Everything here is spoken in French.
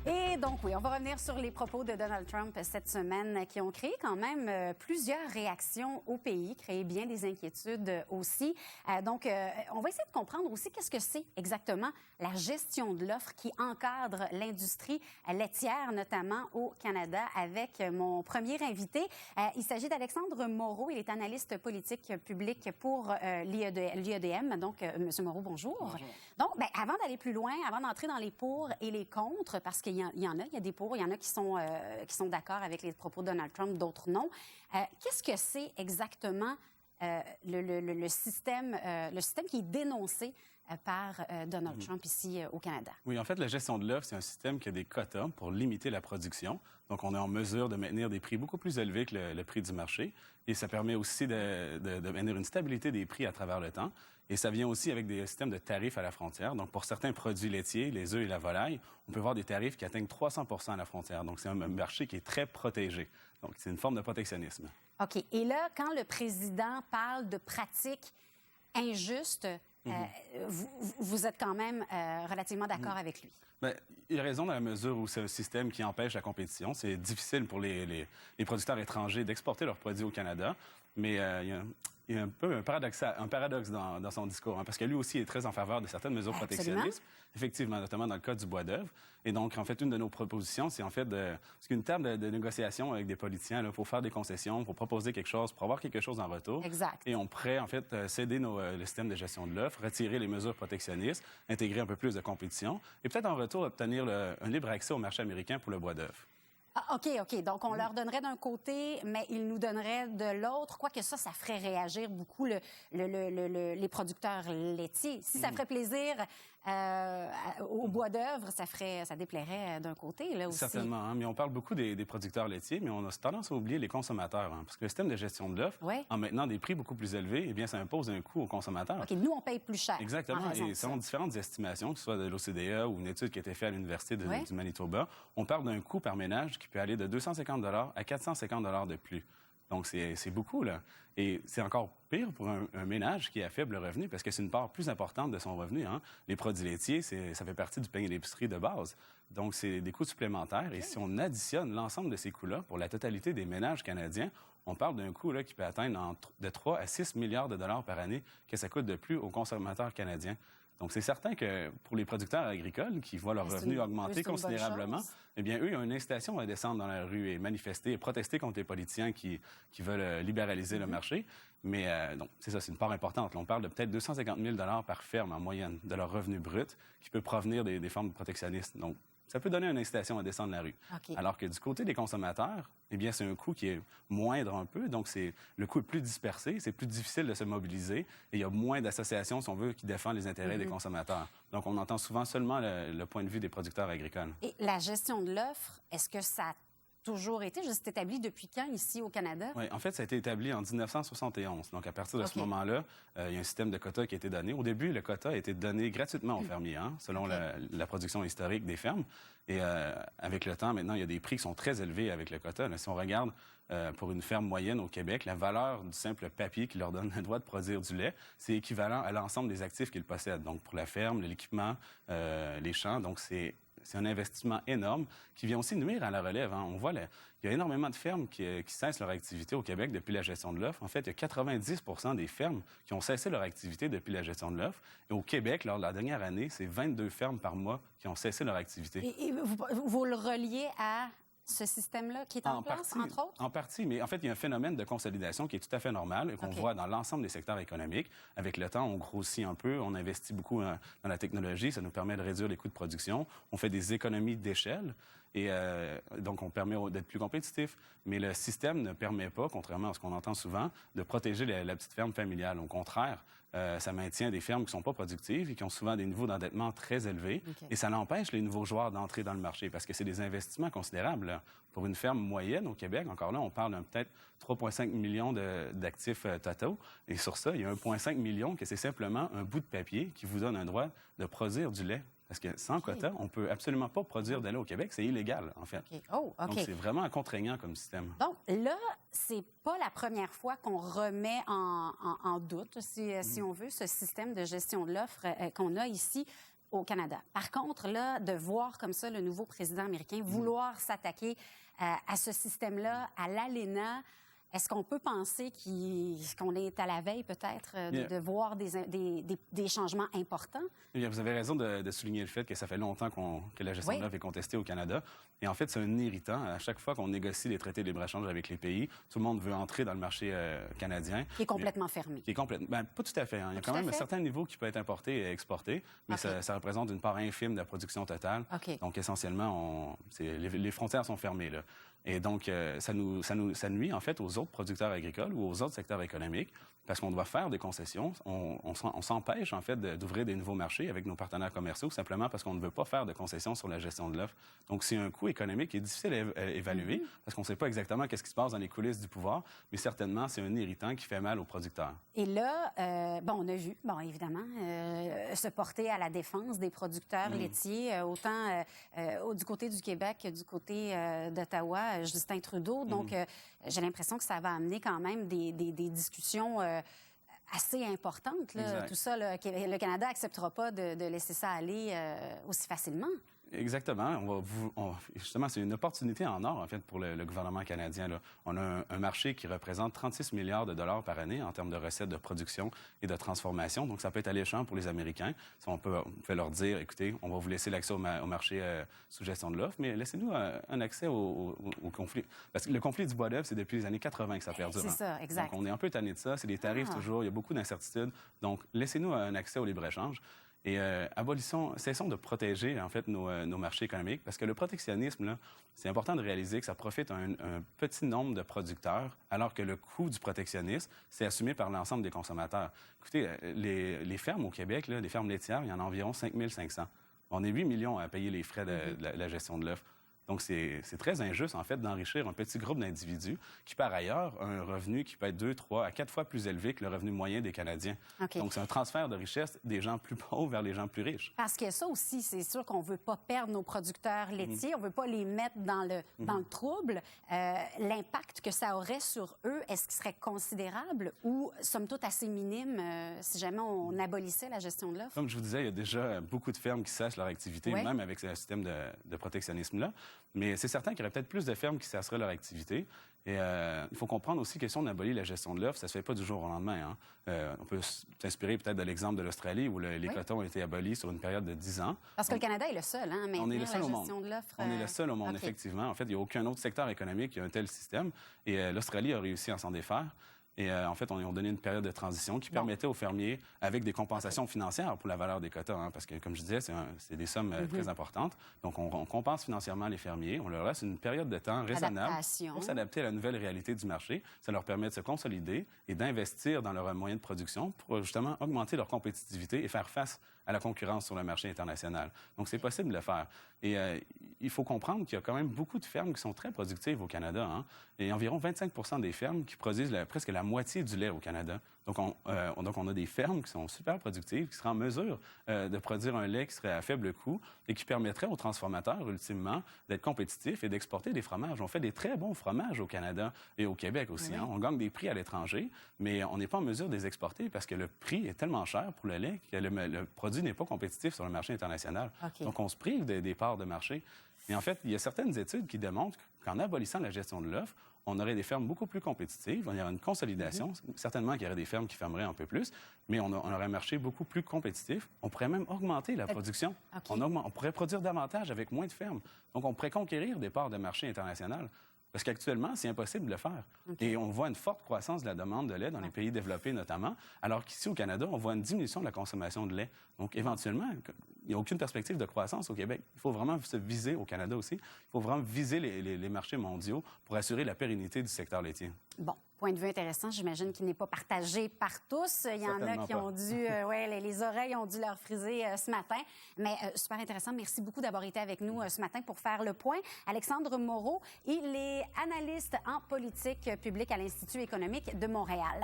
Et donc, oui, on va revenir sur les propos de Donald Trump cette semaine qui ont créé quand même plusieurs réactions au pays, créé bien des inquiétudes aussi. Donc, on va essayer de comprendre aussi qu'est-ce que c'est exactement la gestion de l'offre qui encadre l'industrie laitière, notamment au Canada, avec mon premier invité. Il s'agit d'Alexandre Moreau. Il est analyste politique public pour l'IEDM. Donc, Monsieur Moreau, bonjour. Bonjour. Donc, avant d'aller plus loin, avant d'entrer dans les pour et les contre, parce qu'il y en a, il y a des pour, il y en a qui sont d'accord avec les propos de Donald Trump, d'autres non. Qu'est-ce que c'est exactement le système qui est dénoncé par Donald Trump ici au Canada? Oui, en fait, la gestion de l'offre, c'est un système qui a des quotas pour limiter la production. Donc, on est en mesure de maintenir des prix beaucoup plus élevés que le prix du marché. Et ça permet aussi de maintenir une stabilité des prix à travers le temps. Et ça vient aussi avec des systèmes de tarifs à la frontière. Donc, pour certains produits laitiers, les œufs et la volaille, on peut voir des tarifs qui atteignent 300 % à la frontière. Donc, c'est un marché qui est très protégé. Donc, c'est une forme de protectionnisme. OK. Et là, quand le président parle de pratiques injustes, vous êtes quand même relativement d'accord avec lui? Bien, il a raison dans la mesure où c'est un système qui empêche la compétition. C'est difficile pour les producteurs étrangers d'exporter leurs produits au Canada, mais il y a un peu un paradoxe dans son discours, hein, parce que lui aussi est très en faveur de certaines mesures protectionnistes, effectivement, notamment dans le cas du bois d'œuvre. Et donc, en fait, une de nos propositions, c'est en fait c'est une table de négociation avec des politiciens là, pour faire des concessions, pour proposer quelque chose, pour avoir quelque chose en retour. Exact. Et on pourrait, en fait, céder le système de gestion de l'offre, retirer les mesures protectionnistes, intégrer un peu plus de compétition, et peut-être en retour obtenir un libre accès au marché américain pour le bois d'œuvre. Ah, OK. Donc, on leur donnerait d'un côté, mais ils nous donneraient de l'autre. Quoique ça ferait réagir beaucoup les producteurs laitiers. Si ça ferait plaisir au bois d'œuvre, ça déplairait d'un côté, là aussi. Certainement, hein, mais on parle beaucoup des producteurs laitiers, mais on a tendance à oublier les consommateurs, hein, parce que le système de gestion de l'offre, en maintenant des prix beaucoup plus élevés, eh bien, ça impose un coût aux consommateurs. OK, nous, on paye plus cher. Exactement, et selon différentes estimations, que ce soit de l'OCDE ou une étude qui a été faite à l'Université du Manitoba, on parle d'un coût par ménage qui peut aller de 250 $ à 450 $ de plus. Donc, c'est beaucoup, là. Et c'est encore pire pour un ménage qui a faible revenu parce que c'est une part plus importante de son revenu. Hein. Les produits laitiers, ça fait partie du panier d'épicerie de base. Donc, c'est des coûts supplémentaires. Okay. Et si on additionne l'ensemble de ces coûts-là pour la totalité des ménages canadiens, on parle d'un coût là, qui peut atteindre de 3 à 6 milliards de dollars par année que ça coûte de plus aux consommateurs canadiens. Donc, c'est certain que pour les producteurs agricoles qui voient leurs revenus augmenter considérablement, eh bien, eux, ils ont une incitation à descendre dans la rue et manifester et protester contre les politiciens qui veulent libéraliser le marché. Mais donc, c'est ça, c'est une part importante. Là, on parle de peut-être 250 000 $ par ferme en moyenne de leur revenu brut qui peut provenir des formes protectionnistes. Donc, ça peut donner une incitation à descendre la rue. Okay. Alors que du côté des consommateurs, eh bien, c'est un coût qui est moindre un peu. Donc, le coût est plus dispersé, c'est plus difficile de se mobiliser et il y a moins d'associations, si on veut, qui défendent les intérêts des consommateurs. Donc, on entend souvent seulement le point de vue des producteurs agricoles. Et la gestion de l'offre, est-ce que ça a toujours été juste établi depuis quand ici au Canada? Oui, en fait, ça a été établi en 1971. Donc, à partir de ce moment-là, il y a un système de quotas qui a été donné. Au début, le quota a été donné gratuitement aux fermiers, hein, selon la production historique des fermes. Et avec le temps, maintenant, il y a des prix qui sont très élevés avec le quota. Là, si on regarde pour une ferme moyenne au Québec, la valeur du simple papier qui leur donne le droit de produire du lait, c'est équivalent à l'ensemble des actifs qu'ils possèdent. Donc, pour la ferme, l'équipement, les champs, donc c'est un investissement énorme qui vient aussi nuire à la relève. Hein. On voit, il y a énormément de fermes qui cessent leur activité au Québec depuis la gestion de l'offre. En fait, il y a 90 % des fermes qui ont cessé leur activité depuis la gestion de l'offre. Et au Québec, lors de la dernière année, c'est 22 fermes par mois qui ont cessé leur activité. Et vous le reliez à ce système-là qui est en place, entre autres? En partie, mais en fait, il y a un phénomène de consolidation qui est tout à fait normal et qu'on voit dans l'ensemble des secteurs économiques. Avec le temps, on grossit un peu, on investit beaucoup dans la technologie, ça nous permet de réduire les coûts de production, on fait des économies d'échelle et donc on permet d'être plus compétitif. Mais le système ne permet pas, contrairement à ce qu'on entend souvent, de protéger la petite ferme familiale. Au contraire, ça maintient des fermes qui sont pas productives et qui ont souvent des niveaux d'endettement très élevés et ça l'empêche les nouveaux joueurs d'entrer dans le marché parce que c'est des investissements considérables. Là. Pour une ferme moyenne au Québec, encore là, on parle d'un peut-être 3,5 millions d'actifs totaux. Et sur ça, il y a 1,5 million que c'est simplement un bout de papier qui vous donne un droit de produire du lait. Parce que sans quota, on peut absolument pas produire de lait au Québec. C'est illégal, en fait. Donc, c'est vraiment contraignant comme système. Donc, là, c'est pas la première fois qu'on remet en doute, si on veut, ce système de gestion de l'offre qu'on a ici. au Canada. Par contre, là, de voir comme ça le nouveau président américain vouloir s'attaquer à ce système-là, à l'ALENA, est-ce qu'on peut penser qu'on est à la veille peut-être de voir des changements importants? Bien, vous avez raison de souligner le fait que ça fait longtemps que la gestion de l'offre est contestée au Canada. Et en fait, c'est un irritant. À chaque fois qu'on négocie les traités de libre-échange avec les pays, tout le monde veut entrer dans le marché canadien. Qui est complètement fermé. Qui est complètement... Bien, pas tout à fait. Hein. Il y a quand même un certain niveau qui peut être importé et exporté, mais ça représente une part infime de la production totale. Donc, essentiellement, les frontières sont fermées, là. Et donc, ça nuit, en fait, aux autres producteurs agricoles ou aux autres secteurs économiques parce qu'on doit faire des concessions. On s'empêche, en fait, d'ouvrir des nouveaux marchés avec nos partenaires commerciaux simplement parce qu'on ne veut pas faire de concessions sur la gestion de l'offre. Donc, c'est un coût économique qui est difficile à évaluer parce qu'on ne sait pas exactement qu'est-ce qui se passe dans les coulisses du pouvoir, mais certainement, c'est un irritant qui fait mal aux producteurs. Et là, on a vu, évidemment, se porter à la défense des producteurs laitiers, autant du côté du Québec que du côté d'Ottawa, Justin Trudeau. Donc, j'ai l'impression que ça va amener quand même des discussions assez importantes. Là. Tout ça, le Canada n'acceptera pas de laisser ça aller aussi facilement. Exactement. Justement, c'est une opportunité en or, en fait, pour le gouvernement canadien. Là. On a un marché qui représente 36 milliards de dollars par année en termes de recettes de production et de transformation. Donc, ça peut être alléchant pour les Américains. Si on peut leur dire, écoutez, on va vous laisser l'accès au marché sous gestion de l'offre, mais laissez-nous un accès au conflit. Parce que le conflit du bois d'œuvre, c'est depuis les années 80 que ça perdure. C'est ça, exact. Donc, on est un peu tanné de ça. C'est des tarifs toujours. Il y a beaucoup d'incertitudes. Donc, laissez-nous un accès au libre-échange. Et cessons de protéger, en fait, nos marchés économiques, parce que le protectionnisme, là, c'est important de réaliser que ça profite à un petit nombre de producteurs, alors que le coût du protectionnisme, c'est assumé par l'ensemble des consommateurs. Écoutez, les fermes au Québec, là, les fermes laitières, il y en a environ 5 500. On est 8 millions à payer les frais de la gestion de l'offre. Donc, c'est très injuste, en fait, d'enrichir un petit groupe d'individus qui, par ailleurs, a un revenu qui peut être 2, 3 à 4 fois plus élevé que le revenu moyen des Canadiens. Donc, c'est un transfert de richesse des gens plus pauvres vers les gens plus riches. Parce que ça aussi, c'est sûr qu'on ne veut pas perdre nos producteurs laitiers, on ne veut pas les mettre dans le trouble. L'impact que ça aurait sur eux, est-ce qu'il serait considérable ou, somme toute, assez minime si jamais on abolissait la gestion de l'offre? Comme je vous disais, il y a déjà beaucoup de fermes qui cessent leur activité, même avec ce système de protectionnisme-là. Mais c'est certain qu'il y aurait peut-être plus de fermes qui cesseraient leur activité. Et il faut comprendre aussi que si on abolit la gestion de l'offre, ça ne se fait pas du jour au lendemain. Hein. On peut s'inspirer peut-être de l'exemple de l'Australie où les quotas ont été abolis sur une période de 10 ans. Parce que le Canada est le seul, hein, maintenant, on est le seul la au gestion monde. de l'offre. On est le seul au monde, effectivement. En fait, il n'y a aucun autre secteur économique qui a un tel système. Et l'Australie a réussi à s'en défaire. Et en fait, on a donné une période de transition qui permettait aux fermiers, avec des compensations financières pour la valeur des quotas, hein, parce que, comme je disais, c'est des sommes très importantes. Donc, on compense financièrement les fermiers. On leur laisse une période de temps raisonnable pour s'adapter à la nouvelle réalité du marché. Ça leur permet de se consolider et d'investir dans leurs moyens de production pour justement augmenter leur compétitivité et faire face à la concurrence sur le marché international. Donc, c'est possible de le faire. Et il faut comprendre qu'il y a quand même beaucoup de fermes qui sont très productives au Canada. Hein, et environ 25 des fermes qui produisent presque la moitié du lait au Canada. Donc, on a des fermes qui sont super productives, qui seraient en mesure de produire un lait qui serait à faible coût et qui permettrait aux transformateurs, ultimement, d'être compétitifs et d'exporter des fromages. On fait des très bons fromages au Canada et au Québec aussi. Hein. On gagne des prix à l'étranger, mais on n'est pas en mesure de les exporter parce que le prix est tellement cher pour le lait que le produit n'est pas compétitif sur le marché international. Donc, on se prive des parts de marché. Et en fait, il y a certaines études qui démontrent qu'en abolissant la gestion de l'offre, on aurait des fermes beaucoup plus compétitives, on y aurait une consolidation. Certainement qu'il y aurait des fermes qui fermeraient un peu plus, mais on aurait un marché beaucoup plus compétitif. On pourrait même augmenter la production. On pourrait produire davantage avec moins de fermes. Donc, on pourrait conquérir des parts de marché international. Parce qu'actuellement, c'est impossible de le faire. Et on voit une forte croissance de la demande de lait dans les pays développés notamment, alors qu'ici au Canada, on voit une diminution de la consommation de lait. Donc, éventuellement, il n'y a aucune perspective de croissance au Québec. Il faut vraiment se viser au Canada aussi. Il faut vraiment viser les marchés mondiaux pour assurer la pérennité du secteur laitier. Bon, point de vue intéressant. J'imagine qu'il n'est pas partagé par tous. Il y en a qui ont dû... les oreilles ont dû leur friser ce matin. Mais super intéressant. Merci beaucoup d'avoir été avec nous ce matin pour faire le point. Alexandre Moreau, il est analyste en politique publique à l'Institut économique de Montréal.